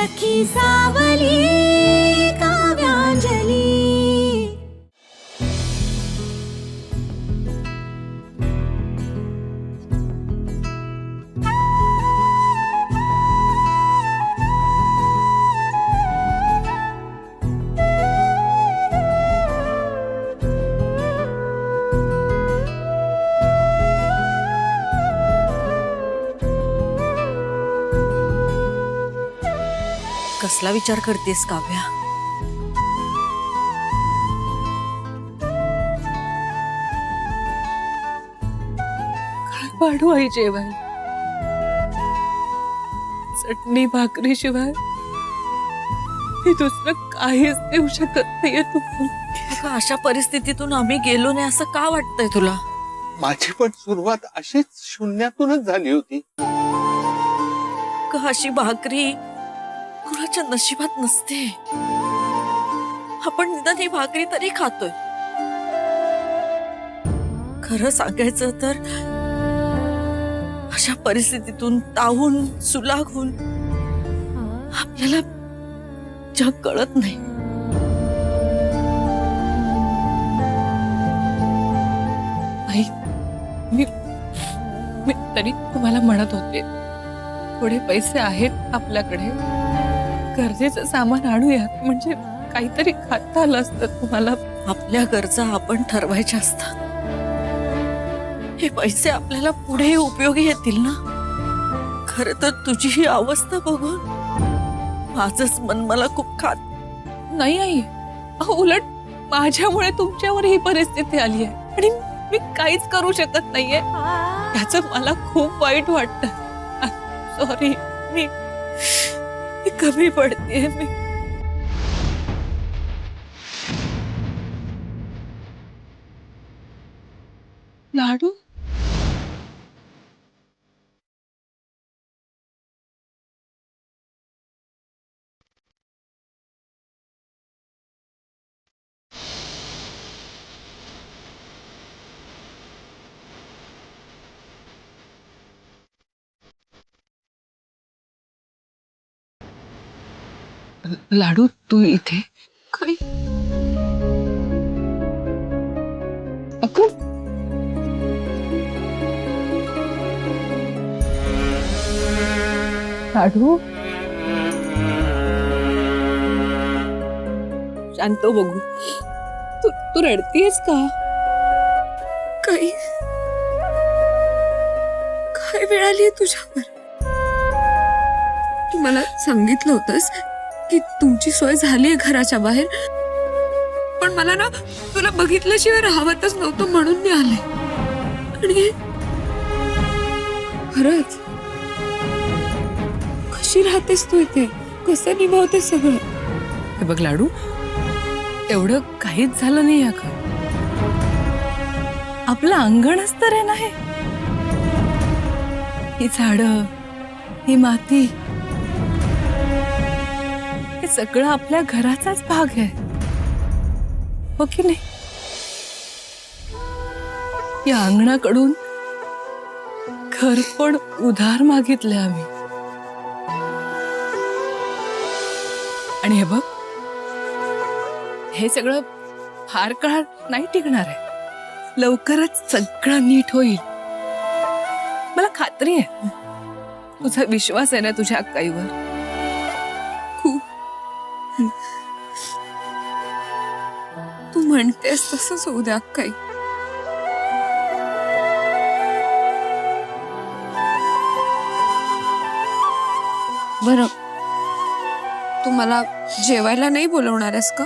सखी सावली काव्यांजली। कसला विचार करतेस काव्या? काय वाढू आई जेवाय? चटणी भाकरी शिवाय मी दुसरं काहीच देऊ शकत नाहीये तुम्हाला। अगं, अशा परिस्थितीतून आम्ही गेलो नाही असं का वाटतंय तुला? माझी पण सुरुवात अशीच शून्यातूनच झाली होती। अशी भाकरी कुणाच्या नशिबात नसते। आपण निदान ही भाकरी तरी खातोय। खरं सांगायचं तर अशा परिस्थितीतून ताहून सुलाखून आपल्याला जग कळत नाही। आई, मी मी तरी तुम्हाला म्हणत होते, थोडे पैसे आहेत आपल्याकडे, गरजेचं सामान आणूयात, म्हणजे काहीतरी खाता आलं असतं तुम्हाला। आपल्या गरजा आपण ठरवायच्या असतात। हे पैसे आपल्याला पुढे उपयोगी येतील ना। खरं तर तुझी ही अवस्था बघून माझंच मन मला खूप खात नाही आई, अहो उलट माझ्यामुळे तुमच्यावर ही परिस्थिती आली आहे आणि मी काहीच करू शकत नाहीये। त्याचं मला खूप वाईट वाटतं। सॉरी, मी कमी पडते। मी लाडू लाडू तू इथे काय? अगं लाडू शांत बघू, तू रडतीयस का? काही काय वेळ आली तुझ्यावर? तू मला सांगितलं होतंस की तुमची सोय झालीये घराच्या बाहेर, पण मला ना तुला बघितल्याशिवाय राहवतच नव्हतं म्हणून मी आले। आणि खरंच कशी राहतेस तू इथे? कसं निभावते सगळं? हे बघ लाडू, एवढं काहीच झालं नाही अगं। आपलं अंगणच तर आहे ना हे। ही झाडं, ही माती, हे सगळं आपल्या घराचाच भाग आहे, हो की नाही? या अंगणाकडून घर पण उधार मागितले आम्ही, आणि हे बघ, हे सगळं फार काळ नाही टिकणार आहे। लवकरच सगळं नीट होईल, मला खात्री आहे। तुझा विश्वास आहे ना तुझ्या अक्काईवर? खूप तू म्हणतेस तसंच होऊ द्या काही। बरं, तू मला जेवायला नाही बोलवणार आहेस का?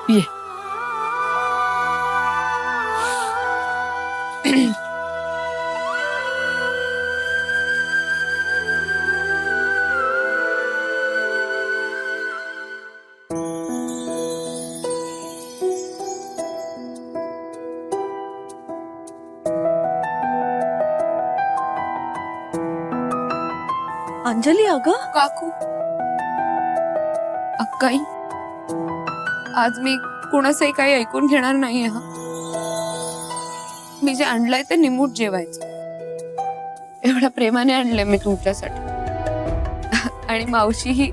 ये अंजली अगं काकू अक्काई, आज मी कुणाचंही काही ऐकून घेणार नाहीये. हा, मी जे आणलंय ते निमूट जेवायचं. एवढ्या प्रेमाने आणलंय मी तुमच्यासाठी. आणि मावशी ही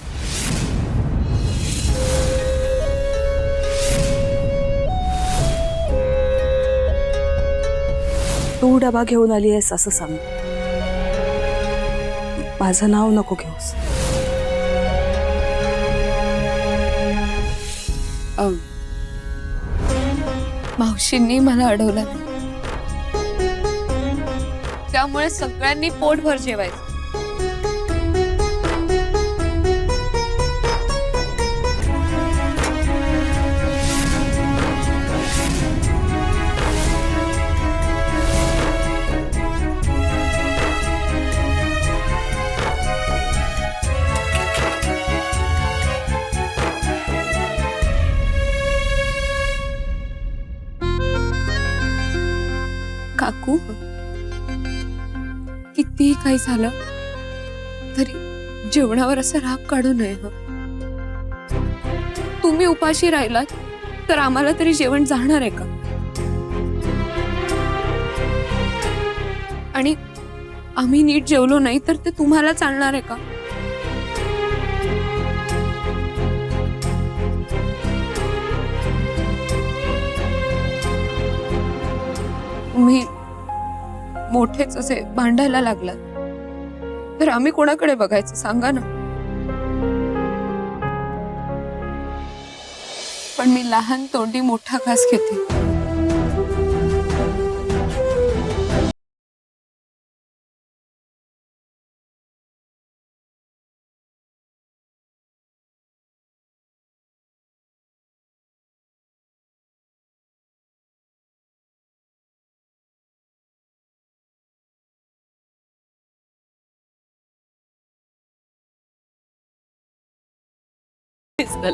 तू डबा घेऊन आली आहेस असं सांग. माझं नाव नको घेऊस. मावशींनी मला अडवलं नाही. त्यामुळे सगळ्यांनी पोटभर जेवायचं. काकू, कितीही काही झालं तरी जेवणावर असं राग काढू नये. हं, तुम्ही उपाशी राहिलात तर आम्हाला तरी जेवण जाणार आहे का? आणि आम्ही नीट जेवलो नाही तर ते तुम्हाला चालणार आहे का? तुम्ही मोठेच असे भांडायला लागलात तर आम्ही कोणाकडे बघायचं सांगा ना. पण मी लहान तोंडी मोठा घास घेते.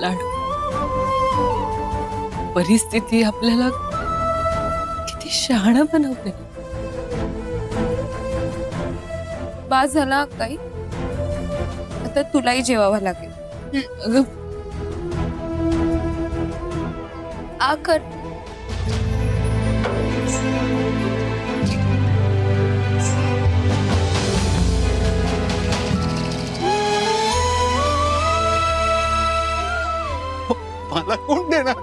लाडू, परिस्थिती आपल्याला किती शहाणा बनवते. बास झाला काही, आता तुलाही जेवावं लागेल. अगं आकर. मला कोण देणार?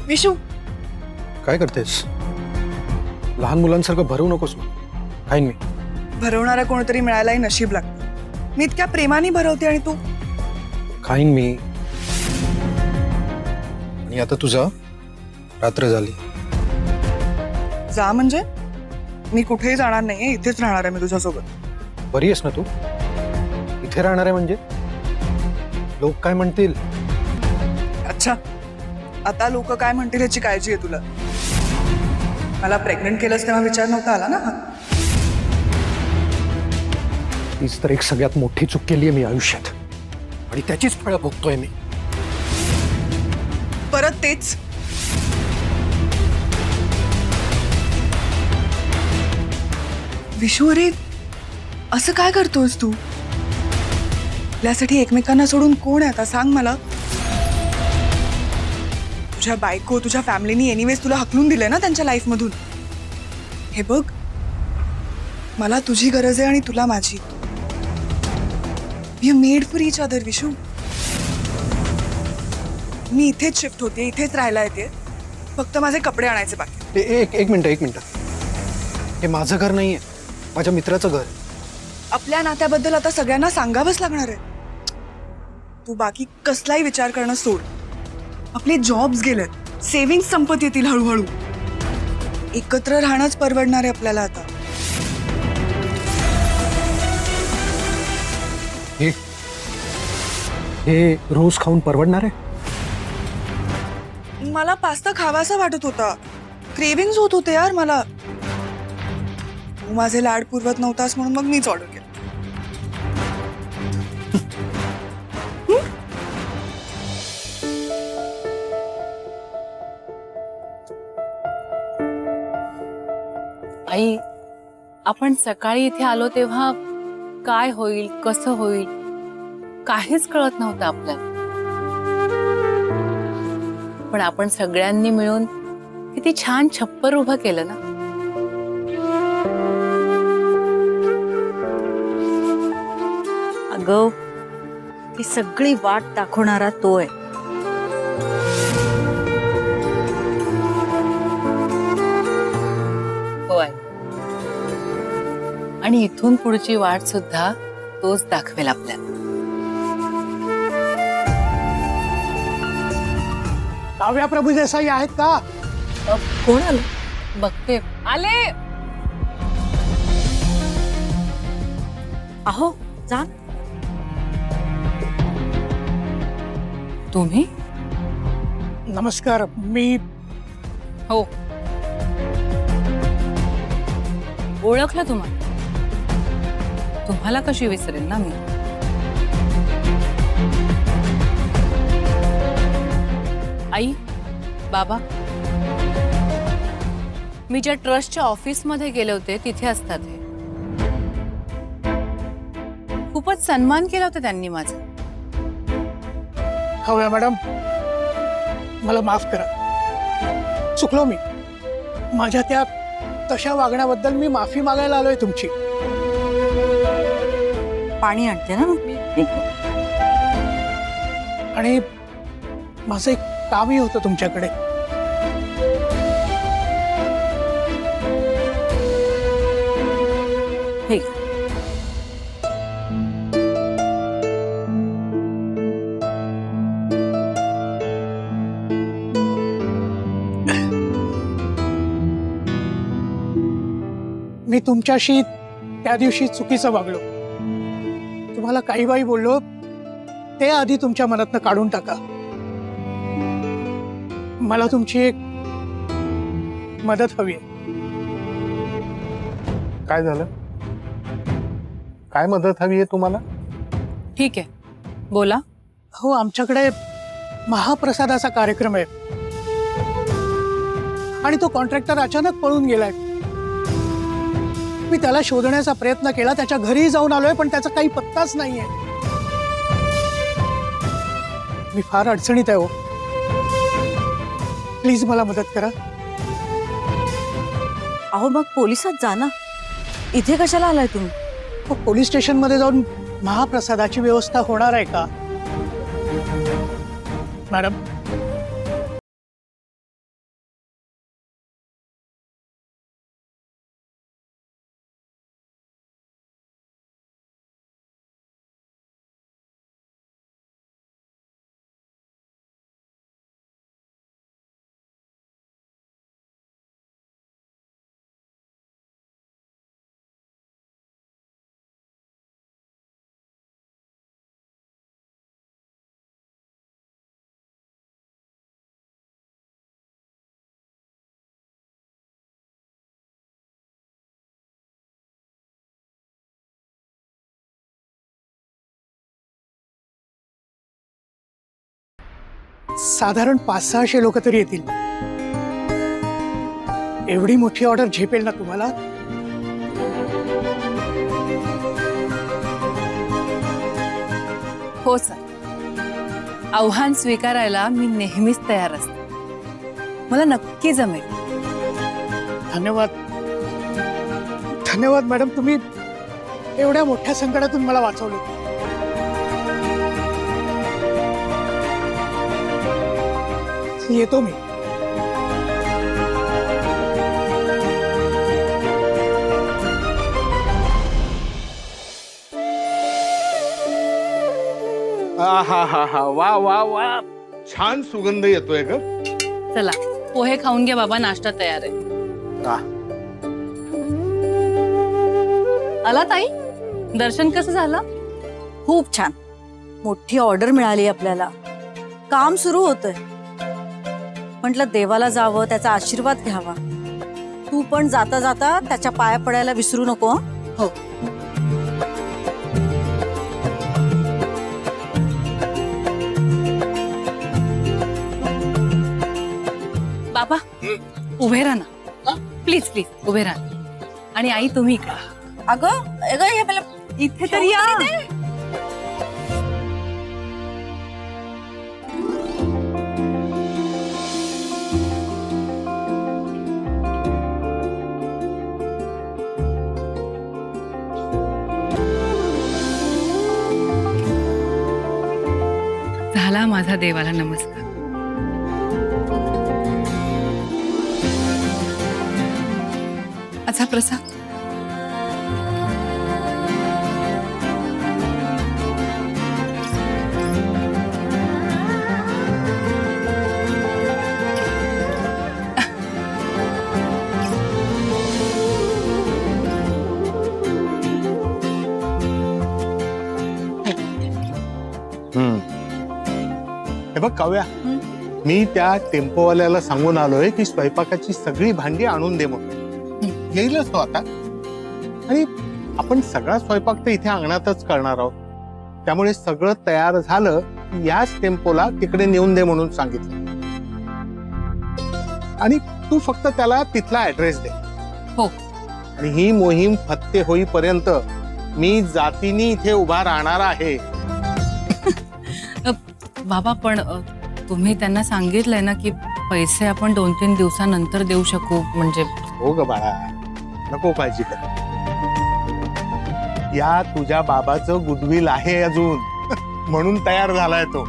विशू, काय करतेस? लहान मुलांसारखं भरवू नकोस ना. खाईन मी. भरवणारा कोणतरी मिळायलाही नशीब लागतं. मी इतक्या प्रेमाने भरवते आणि तू. खाईन मी. आणि आता तुझा रात्र झाली. जा म्हणजे? मी कुठेही जाणार नाहीये, इथेच राहणार आहे मी तुझ्यासोबत. बरी आहेस ना तू? इथे राहणार आहे म्हणजे लोक काय म्हणतील? अच्छा, आता लोक काय म्हणतील याची काळजी आहे तुला. मला प्रेग्नंट केलंस तेव्हा विचार नव्हता आला ना हा. तीच तर एक सगळ्यात मोठी चूक केली आहे मी आयुष्यात, आणि त्याचीच फळं भोगतोय मी. परत तेच. विशू, अरे असं काय करतोस तू? आपल्यासाठी एकमेकांना सोडून कोण आहे आता सांग मला. तुझ्या बायको, तुझ्या फॅमिलीनी एनिवेज तुला हकलून दिलंय ना त्यांच्या लाईफ मधून. हे बघ, मला तुझी गरज आहे आणि तुला माझी. We are made for each other Vishu. मी इथेच शिफ्ट होते, इथेच राहायला येते. फक्त माझे कपडे आणायचे बाकी. एक मिनिट. हे माझं घर नाहीये, माझ्या मित्राचं घर. आपल्या नात्याबद्दल आता सगळ्यांना सांगावंच लागणार आहे. तू बाकी कसलाही विचार करणं सोड. आपले जॉब्स गेलेत, सेव्हिंग्स संपत येतील हळूहळू. एकत्र राहणंच परवडणार आहे आपल्याला आता. हे रोज खाऊन परवडणार आहे? मला पास्ता खावासा वाटत होता. क्रेविंग्स होत होते यार मला. तू माझे लाड पुरवत नव्हतास म्हणून मग मीच ऑर्डर केलं. आई, आपण सकाळी इथे आलो तेव्हा काय होईल कसं होईल काहीच कळत नव्हतं आपल्याला. पण आपण सगळ्यांनी मिळून किती छान छप्पर उभं केलं ना. अगं ही सगळी वाट दाखवणारा तो आहे. हो आहे. आणि इथून पुढची वाट सुद्धा तोच दाखवेल आपल्याला. काव्या प्रभू देसाई आहेत का? कोण आलं बघते. आले. अहो जा. तुम्ही? नमस्कार. मी हो, ओळखलं तुम्हाला. तुम्हाला कशी विसरेल ना मी. आई, बाबा, मी ज्या ट्रस्टच्या ऑफिसमध्ये गेले होते तिथे असतात हे. खूपच सन्मान केला होता त्यांनी माझा. काव्या मॅडम, मला माफ करा. चुकलो मी. माझ्या त्या तशा वागण्याबद्दल मी माफी मागायला आलोय तुमची. पाणी आणते ना मी. आणि माझं एक कामही होतं तुमच्याकडे. हे मी तुमच्याशी त्या दिवशी चुकीचं वागलो. तुम्हाला काही बाई बोललो ते आधी तुमच्या मनातनं काढून टाका. मला तुमची एक मदत हवी आहे. काय झालं? काय मदत हवी आहे तुम्हाला? ठीक आहे, बोला. हो, आमच्याकडे महाप्रसादाचा कार्यक्रम आहे आणि तो कॉन्ट्रॅक्टर अचानक पळून गेलाय. मी त्याला शोधण्याचा प्रयत्न केला, त्याच्या घरी जाऊन आलोय, पण त्याचा काही पत्ताच नाहीये. मी फार अडचणीत आहे हो. प्लीज मला मदत करा. अहो मग पोलिसात जा ना. इथे कशाला आलाय तुम्ही? हो, पोलीस स्टेशनमध्ये जाऊन महाप्रसादाची व्यवस्था होणार आहे का मॅडम? साधारण 500-600 लोक तरी येतील. एवढी मोठी ऑर्डर झेपेल ना तुम्हाला? हो सर, आव्हान स्वीकारायला मी नेहमीच तयार असते. मला नक्की जमेल. धन्यवाद. धन्यवाद मॅडम, तुम्ही एवढ्या मोठ्या संकटातून मला वाचवलं. येतो मी. हा वा वा वा, छान सुगंध येतोय ग. चला पोहे खाऊन घ्या बाबा, नाश्ता तयार आहे. आला ताई, दर्शन कसं झालं? खूप छान. मोठी ऑर्डर मिळाली आपल्याला. काम सुरू होतंय. म्हटलं देवाला जावं, त्याचा आशीर्वाद घ्यावा. तू पण जाता जाता त्याच्या पाया पडायला विसरू नको हं? हो. बाबा उभे राहा ना, प्लीज प्लीज उभे राहा. आणि आई तुम्ही इकडे. अगं अगं हे मला इथे तरी या. झाला माझा देवाला नमस्कार. अच्छा प्रसाद. हे बघ काव्या, मी त्या टेम्पोवाल्याला सांगून आलोय की स्वयंपाकाची सगळी भांडी आणून दे म्हणून. येईलच तो आता. आणि आपण सगळा स्वयंपाक तर इथे अंगणातच करणार आहोत. त्यामुळे सगळं तयार झालं की याच टेम्पोला तिकडे नेऊन दे म्हणून सांगितलं. आणि तू फक्त त्याला तिथला ऍड्रेस दे. हो. आणि ही मोहीम फत्ते होईपर्यंत मी जातीने इथे उभा राहणार आहे. बाबा पण तुम्ही त्यांना सांगितलंय ना की पैसे आपण 2-3 दिवसानंतर देऊ शकू. म्हणजे हो ग बाळा, नको काळजी कर. या तुझ्या बाबाचं गुडविल आहे अजून म्हणून तयार झालाय तो.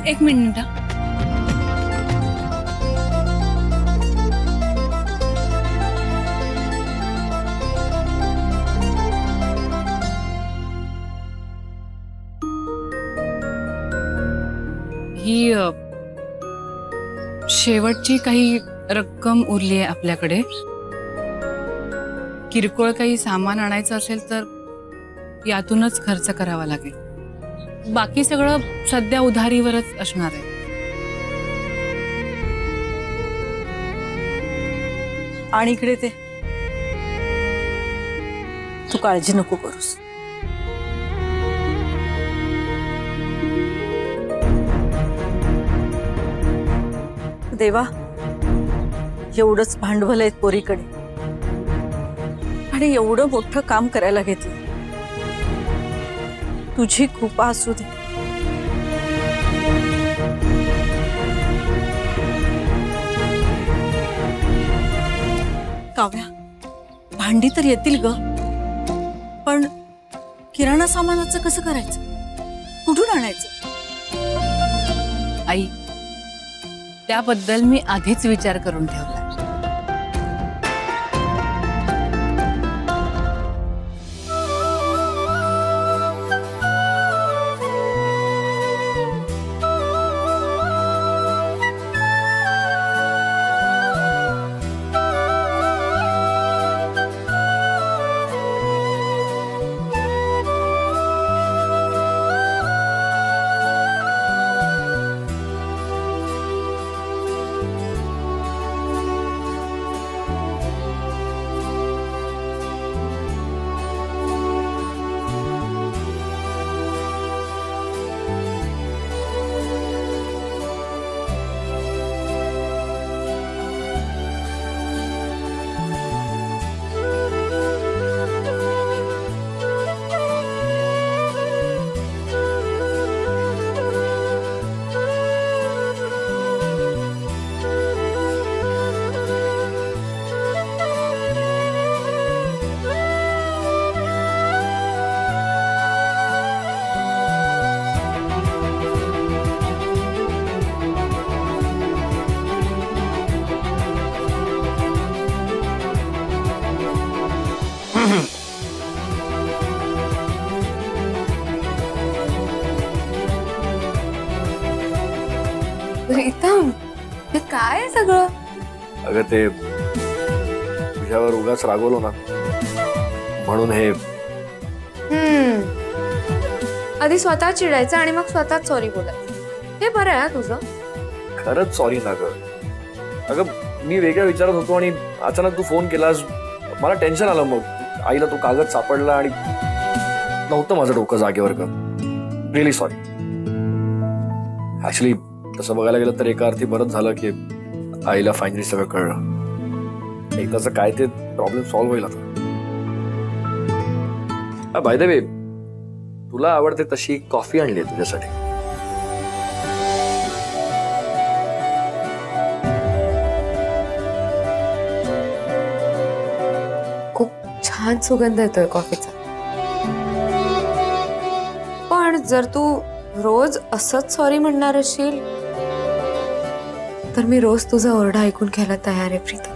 एक मिनिट हा. ही शेवटची काही रक्कम उरली आहे आपल्याकडे. किरकोळ काही सामान आणायचं असेल तर यातूनच खर्च करावा लागेल. बाकी सगळं सध्या उधारीवरच असणार आहे. आणि इकडे ते तू काळजी नको करूस. देवा, एवढंच भांडवल आहे पोरीकडे आणि एवढं मोठं काम करायला घेतलं. तुझी कृपा असू दे. काव्या, भांडी तर येतील ग, पण किराणा सामानाचं कसं करायचं? कुठून आणायचं? आई, त्याबद्दल मी आधीच विचार करून ठेवला. प्रीतम, हे काय आहे सगळं? अगं ते तुझ्यावर उगाच रागवलो ना म्हणून हे. आधी स्वतः चिडायचं आणि मग स्वतःच सॉरी बोलायचं. हे बरं आहे हा तुझं. खरंच सॉरी ना ग. अगं मी वेगळ्या विचारात होतो आणि अचानक तू फोन केलास, मला टेन्शन आलं. मग आईला तो कागद सापडला आणि नव्हतं माझं डोकं जागेवर का. Really sorry. ऍक्च्युली तसं बघायला गेलं तर एका अर्थी बरंच झालं की आईला फायनली सगळं कळलं. एकदाचं काय ते प्रॉब्लेम सॉल्व्ह होईल आता. बाय द वे, तुला आवडते तशी कॉफी आणली आहे तुझ्यासाठी. खूप छान सुगंध येतोय कॉफीचा. पण जर तू रोज असंच सॉरी म्हणणार असशील तर मी रोज तुझा ओरडा ऐकून घ्यायला तयार आहे प्रीतम.